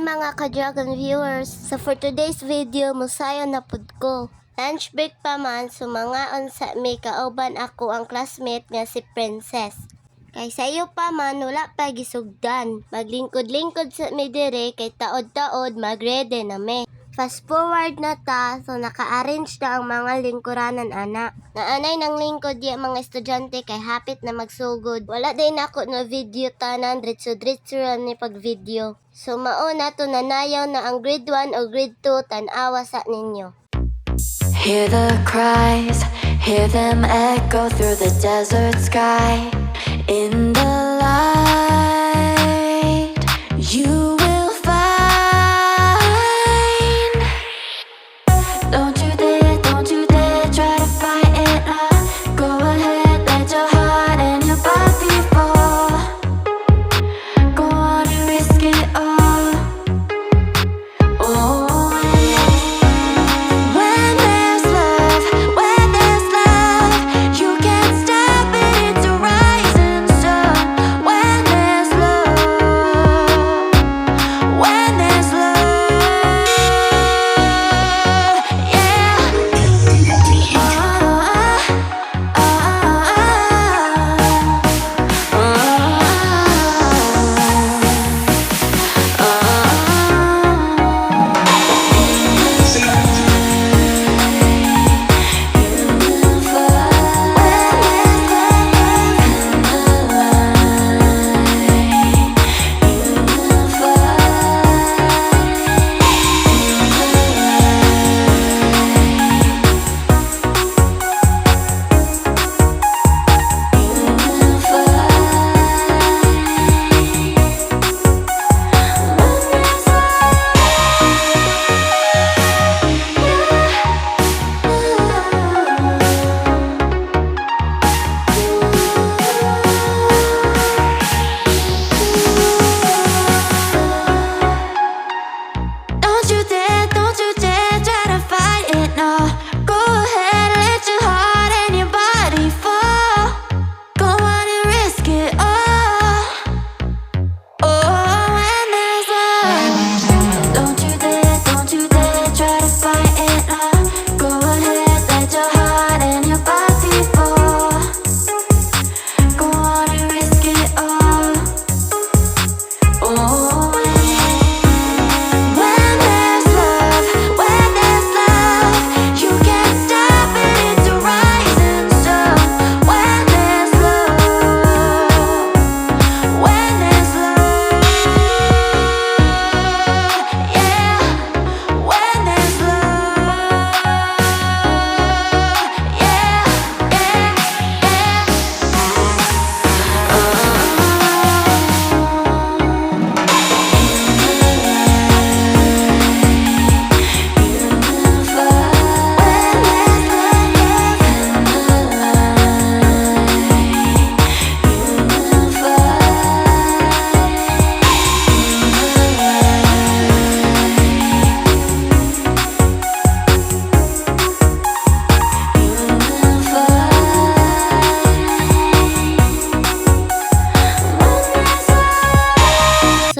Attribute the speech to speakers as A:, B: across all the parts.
A: mga ka-Dragon viewers. So for today's video, musayo na pud ko. Lunch break pa man, sumangaon sa may kauban ako ang classmate nga si Princess. Kay sayo pa man, wala pa gisugdan. Maglingkod-lingkod sa may dire, kay taod-taod magrede na me. Fast forward na ta, so naka-arrange na ang mga lingkuranan ana. Naanay ng lingkod ya mga estudyante kay hapit na magsugod. Wala din ako no video tanan, dritso-dritso ni pag-video. So mauna to nanayaw na ang grade 1 o grade 2 tan-awa sa ninyo.
B: Hear the cries, hear them echo through the desert sky. In the light, you will find. Don't you dare try to fight it up. Go ahead, let your heart and your body fall. Go on and risk it all. Oh.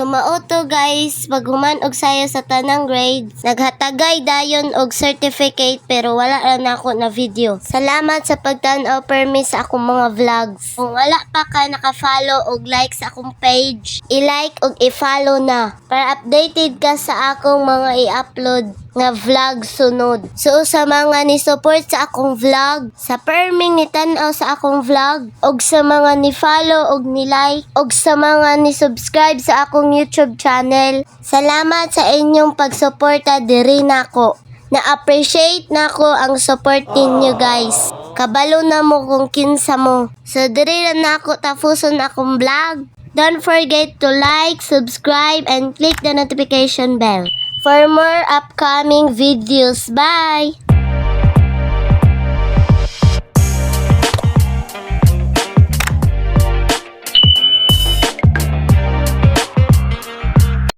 A: Mauto guys, paghuman og sayo sa tanang grades, naghatagay dayon og certificate pero wala lang ako na video. Salamat sa pagtan-aw permis sa akong mga vlogs. Kung wala pa ka naka-follow og like sa akong page, i-like og i-follow na para updated ka sa akong mga i-upload nga vlog sunod. So sa mga ni support sa akong vlog, sa perming ni tan-aw sa akong vlog, og sa mga ni follow og ni like, og sa mga ni subscribe sa akong YouTube channel, salamat sa inyong pagsuporta diri nako. Na-appreciate nako ang support ninyo guys. Kabalo na mo kung kinsa mo. So diri na nako tapuson akong vlog. Don't forget to like, subscribe, and click the notification bell for more upcoming videos. Bye!